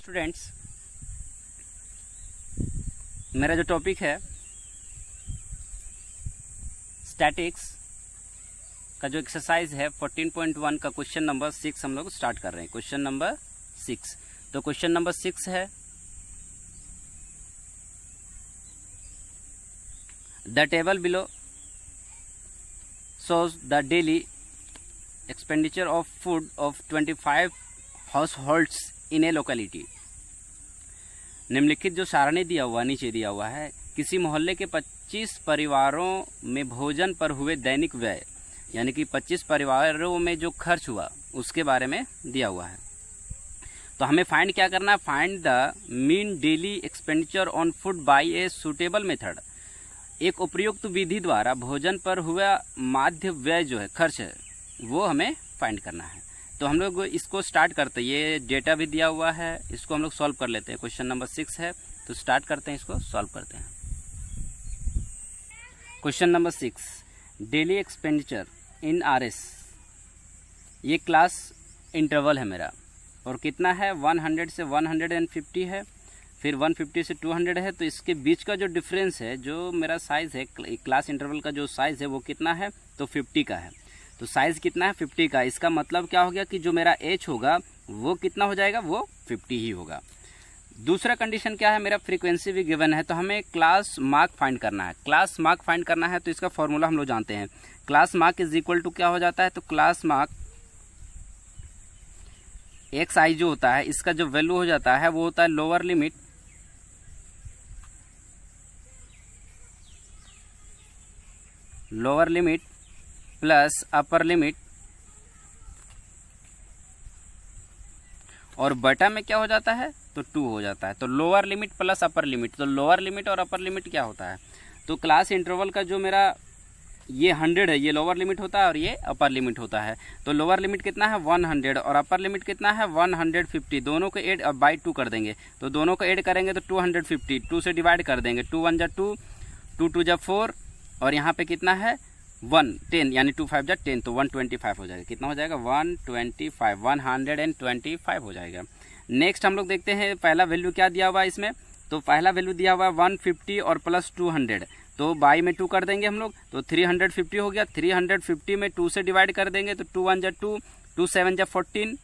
Students, मेरा जो topic है स्टैटिक्स का जो एक्सरसाइज है 14.1 का क्वेश्चन नंबर 6 हम लोग स्टार्ट कर रहे हैं। Question number 6। तो क्वेश्चन नंबर 6 है, the table below shows the daily expenditure of food of 25 households in a locality। निम्नलिखित जो सारणी दिया हुआ नीचे दिया हुआ है, किसी मोहल्ले के 25 परिवारों में भोजन पर हुए दैनिक व्यय, यानी कि 25 परिवारों में जो खर्च हुआ उसके बारे में दिया हुआ है। तो हमें फाइंड क्या करना है? Find the mean daily expenditure on food by a suitable method. एक उपयुक्त विधि द्वारा भोजन पर हुआ माध्य व्यय जो है, खर्च है, वो हमें फाइंड करना है। तो हम लोग इसको स्टार्ट करते हैं। ये डेटा भी दिया हुआ है, इसको हम लोग सॉल्व कर लेते हैं। क्वेश्चन नंबर 6 है, तो स्टार्ट करते हैं, इसको सॉल्व करते हैं। Question number 6, daily expenditure in RS. ये क्लास इंटरवल है मेरा, और कितना है? 100 से 150 है, फिर 150 से 200 है। तो इसके बीच का जो डिफरेंस है, जो मेरा साइज़ है, क्लास इंटरवल का जो साइज़ है वो कितना है? तो 50 का है। तो साइज़ कितना है? 50 का। इसका मतलब क्या हो गया कि जो मेरा एच होगा वो कितना हो जाएगा? वो 50 ही होगा। दूसरा कंडीशन क्या है? मेरा फ्रीक्वेंसी भी गिवन है, तो हमें क्लास मार्क फाइंड करना है। क्लास मार्क फाइंड करना है तो इसका फॉर्मूला हम लोग जानते हैं। Class mark is equal to क्या हो जाता है? तो क्लास मार्क एक्स आई जो होता है, इसका जो वैल्यू हो जाता है वो होता है lower limit plus upper limit, और बटा में क्या हो जाता है? तो 2 हो जाता है। तो lower limit plus upper limit. तो लोअर लिमिट और अपर लिमिट क्या होता है? तो क्लास इंटरवल का जो मेरा ये 100 है, ये लोअर लिमिट होता है और ये अपर लिमिट होता है। तो लोअर लिमिट कितना है? 100, और अपर लिमिट कितना है? 150। दोनों को ऐड बाई 2 कर देंगे, तो दोनों को ऐड करेंगे तो 250, 2 से डिवाइड कर देंगे। 2 1 जा 2, 2 2 जा 4, और यहाँ पे कितना है? 1 10, यानी 2 5 जा 10, तो 125 हो जाएगा। कितना हो जाएगा? 125 हो जाएगा। नेक्स्ट हम लोग देखते हैं पहला वैल्यू क्या दिया हुआ है इसमें। तो पहला वैल्यू दिया हुआ है 150 और प्लस 200, तो बाई में 2 कर देंगे हम लोग, तो 350 हो गया। 350 में 2 से डिवाइड कर देंगे, तो 2 1 जा 2, 2 7 जा 14,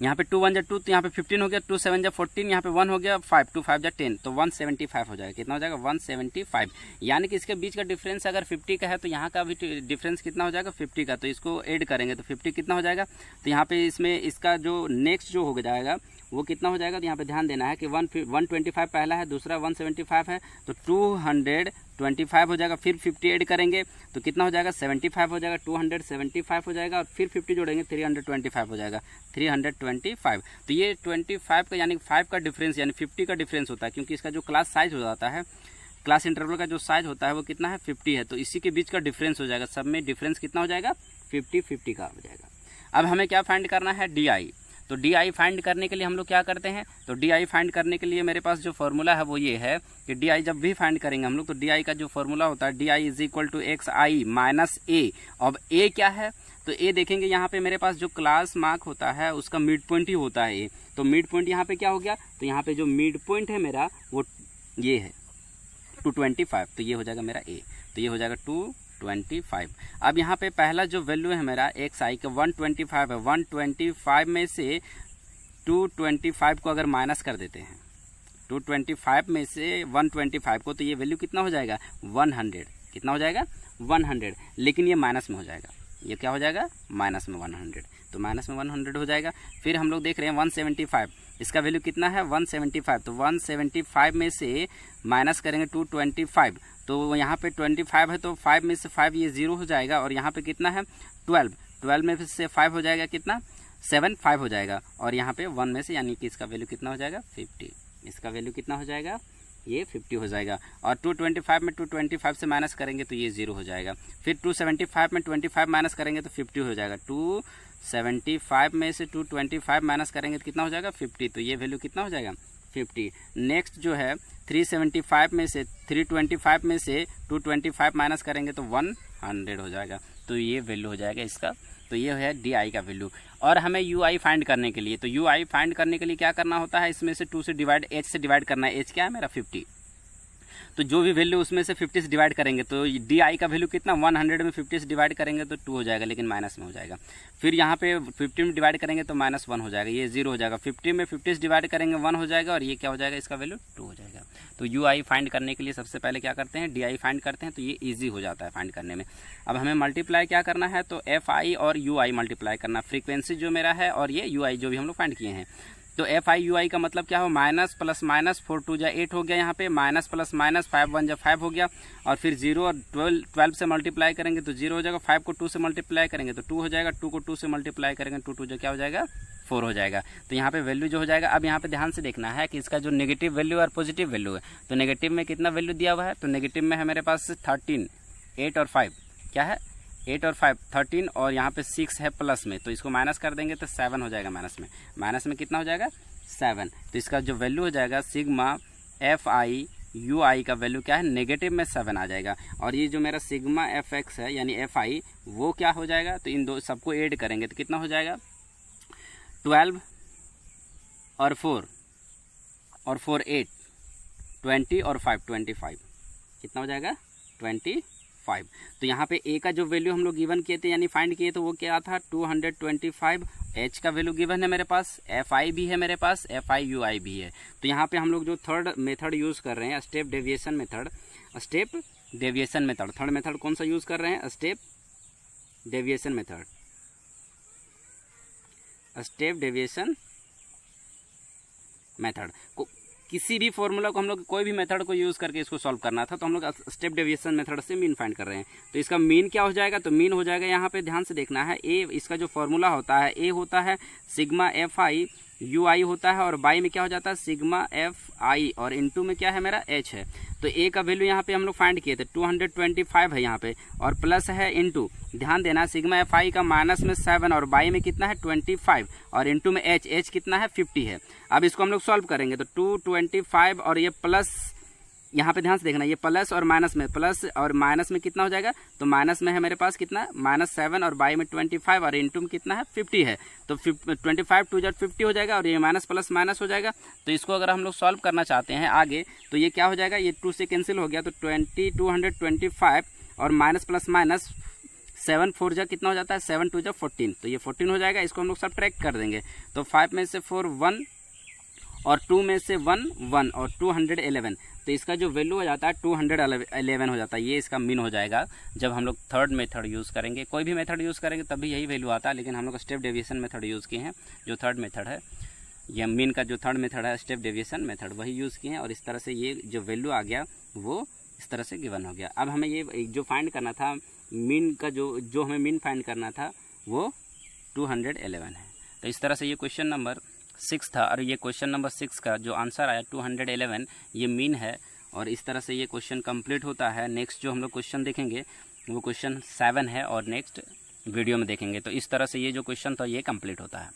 यहाँ पे 2 1 जा 2, तो यहाँ पे 15 हो गया। 2 7 जा 14, यहाँ पे 1 हो गया 5, 2 5 जा 10, तो 175 हो जाएगा। कितना हो जाएगा? 175। यानी कि इसके बीच का डिफरेंस अगर 50 का है तो यहाँ का भी डिफरेंस कितना हो जाएगा? 50 का। तो इसको ऐड करेंगे तो 50 कितना हो जाएगा? तो यहाँ पे इसमें इसका जो नेक्स्ट जो हो जाएगा वो कितना हो जाएगा? तो यहाँ पे ध्यान देना है कि 125 पहला है, दूसरा 175 है, तो 225 हो जाएगा। फिर 50 ऐड करेंगे तो कितना हो जाएगा? 75 हो जाएगा। 275 हो जाएगा, और फिर 50 जोड़ेंगे 325 हो जाएगा। 325। तो ये 25 का यानी 5 का डिफरेंस, यानी 50 का डिफरेंस होता है, क्योंकि इसका जो क्लास साइज हो जाता है, क्लास इंटरवल का जो साइज होता है वो कितना है? 50 है। तो इसी के बीच का डिफरेंस हो जाएगा। सब में डिफरेंस कितना हो जाएगा? 50 का हो जाएगा। अब हमें क्या फाइंड करना है? DI। तो DI फाइंड करने के लिए हम लोग क्या करते हैं? तो DI फाइंड करने के लिए मेरे पास जो फॉर्मूला है वो ये है कि DI जब भी फाइंड करेंगे हम लोग, तो DI का जो फॉर्मूला होता है, DI is equal to XI minus A। अब A क्या है? तो A देखेंगे यहाँ पे मेरे पास जो क्लास मार्क होता है उसका मिड पॉइंट ही होता है A। तो मिड पॉइंट यहाँ पे क्या हो गया? तो यहाँ पे जो मिड पॉइंट है मेरा वो ये है 225, तो ये हो जाएगा मेरा A। तो ये हो जाएगा 225। अब यहाँ पे पहला जो वैल्यू है मेरा XI का 125 है। 125 में से 225 को अगर माइनस कर देते हैं, 225 में से 125 को, तो ये वैल्यू कितना हो जाएगा? 100। कितना हो जाएगा? 100। लेकिन ये माइनस में हो जाएगा। ये क्या हो जाएगा? माइनस में 100। तो माइनस में 100 हो जाएगा। फिर हम लोग देख रहे हैं 175, इसका वैल्यू कितना है? 175। तो 175 में से माइनस करेंगे 225, तो यहाँ पे 25 है, तो 5 में से 5 ये 0 हो जाएगा, और यहाँ पे कितना है? 12 में से 5 हो जाएगा कितना? 7 5 हो जाएगा, और यहाँ पे 1 में से, यानी कि इसका वैल्यू कितना हो जाएगा? 50। इसका वैल्यू कितना हो जाएगा? ये 50 हो जाएगा। और 225 में 225 से माइनस करेंगे तो ये 0 हो जाएगा। फिर 275 में 25 माइनस करेंगे तो 50 हो जाएगा। 275 में से 225 माइनस करेंगे तो कितना हो जाएगा? 50। तो ये वैल्यू कितना हो जाएगा? 50। नेक्स्ट जो है 375 में से 325 में से 225 माइनस करेंगे तो 100 हो जाएगा। तो ये वैल्यू हो जाएगा इसका। तो ये है डी आई का वैल्यू। और हमें यू आई फाइंड करने के लिए, तो यू आई फाइंड करने के लिए क्या करना होता है, इसमें से 2 से डिवाइड, एच से डिवाइड करना है। एच क्या है मेरा 50, तो जो भी वैल्यू उसमें से 50 से डिवाइड करेंगे तो डी आई का वैल्यू कितना, 100 में 50 से डिवाइड करेंगे तो 2 हो जाएगा, लेकिन माइनस में हो जाएगा। फिर यहाँ पे 50 में डिवाइड करेंगे तो -1 हो जाएगा, ये 0 हो जाएगा। 50 में 50 से डिवाइड करेंगे 1 हो जाएगा, और ये क्या हो जाएगा, इसका वैल्यू 2 हो जाएगा। तो यू आई फाइंड करने के लिए सबसे पहले क्या करते हैं, डी आई फाइंड करते हैं, तो ये ईजी हो जाता है फाइंड करने में। अब हमें मल्टीप्लाई क्या करना है, तो एफ आई और यू आई मल्टीप्लाई करना, फ्रीक्वेंसी जो मेरा है और ये यू आई जो भी हम लोग फाइंड किए हैं। तो एफ आई यू आई का मतलब क्या हो, माइनस प्लस माइनस, 4 2 जा 8 हो गया, यहाँ पे माइनस प्लस माइनस 5 1 जा 5 हो गया, और फिर 0 और 12 से मल्टीप्लाई करेंगे तो 0 हो जाएगा, 5 को 2 से मल्टीप्लाई करेंगे तो 2 हो जाएगा, 2 को 2 से मल्टीप्लाई करेंगे 2 2 जो क्या हो जाएगा 4 हो जाएगा। तो यहाँ पे वैल्यू जो हो जाएगा, अब यहाँ पे ध्यान से देखना है कि इसका जो नेगेटिव वैल्यू और पॉजिटिव वैल्यू है, तो नेगेटिव में कितना वैल्यू दिया हुआ है, तो नेगेटिव में है मेरे पास 13, 8 और 5 क्या है, 8 और 5 13, और यहाँ पे 6 है प्लस में, तो इसको माइनस कर देंगे तो 7 हो जाएगा माइनस में कितना हो जाएगा 7। तो इसका जो वैल्यू हो जाएगा सिग्मा एफ आई यू आई का वैल्यू क्या है, नेगेटिव में 7 आ जाएगा। और ये जो मेरा सिग्मा एफ एक्स है यानी एफ आई वो क्या हो जाएगा, तो इन दो सबको ऐड करेंगे तो कितना हो जाएगा 12 और 4 और 4 8 20 और 5 25 कितना हो जाएगा 25। तो यहाँ पे ए का जो वैल्यू हम लोग गिवन किए थे यानी फाइंड किए तो वो क्या था 225। एच का वैल्यू गिवन है मेरे पास, एफ आई भी है मेरे पास, एफ आई यू आई भी है। तो यहाँ पे हम लोग जो थर्ड मेथड यूज़ कर रहे हैं step deviation method, third method कौन सा यूज़ कर रहे हैं, स्टेप डेविएशन मेथड को किसी भी फॉर्मूला को हम लोग कोई भी मेथड को यूज़ करके इसको सॉल्व करना था, तो हम लोग स्टेप डेविएशन मेथड से मीन फाइंड कर रहे हैं। तो इसका मीन क्या हो जाएगा, तो मीन हो जाएगा यहाँ पे ध्यान से देखना है, ए इसका जो फॉर्मूला होता है ए होता है सिग्मा एफ आई यू आई होता है, और बाई में क्या हो जाता है सिग्मा एफ आई, और इनटू में क्या है मेरा एच है। तो ए का वैल्यू यहाँ पे हम लोग फाइंड किए थे 225 है यहाँ पे, और प्लस है इनटू, ध्यान देना सिग्मा एफ आई का माइनस में 7 और बाई में कितना है 25, और इनटू में एच कितना है 50 है। अब इसको हम लोग सॉल्व करेंगे तो 225 और ये प्लस, यहाँ पे ध्यान से देखना ये प्लस और माइनस में कितना हो जाएगा, तो माइनस में है मेरे पास कितना -7 और बाई में 25 और इनटू में कितना है 50 है, तो 25 2 50 हो जाएगा, और ये माइनस प्लस माइनस हो जाएगा। तो इसको अगर हम लोग सॉल्व करना चाहते हैं आगे तो ये क्या हो जाएगा, ये 2 से कैंसिल हो गया, तो 225 और माइनस प्लस माइनस 7 4 जा कितना हो जाता है 7 2 जा 14, तो ये 14 हो जाएगा। इसको हम लोग सब्ट्रैक्ट कर देंगे तो 5 में से 4 1 और 2 में से 1 1 और 211, तो इसका जो वैल्यू हो जाता है 211 हो जाता है। ये इसका मीन हो जाएगा जब हम लोग थर्ड मेथड यूज़ करेंगे। कोई भी मेथड यूज़ करेंगे तभी यही वैल्यू आता है, लेकिन हम लोग स्टेप डेविएशन मेथड यूज़ किए हैं जो थर्ड मेथड है, ये मीन का जो थर्ड मेथड है स्टेप डेविएशन मेथड वही यूज़ किए हैं, और इस तरह से ये जो वैल्यू आ गया वो इस तरह से गिवन हो गया। अब हमें ये जो फाइंड करना था मीन का जो हमें मीन फाइंड करना था वो 211 है। तो इस तरह से ये क्वेश्चन नंबर 6 था, और ये क्वेश्चन नंबर 6 का जो आंसर आया 211 ये मीन है, और इस तरह से ये क्वेश्चन कंप्लीट होता है। नेक्स्ट जो हम लोग क्वेश्चन देखेंगे वो क्वेश्चन 7 है, और नेक्स्ट वीडियो में देखेंगे। तो इस तरह से ये जो क्वेश्चन था ये कंप्लीट होता है।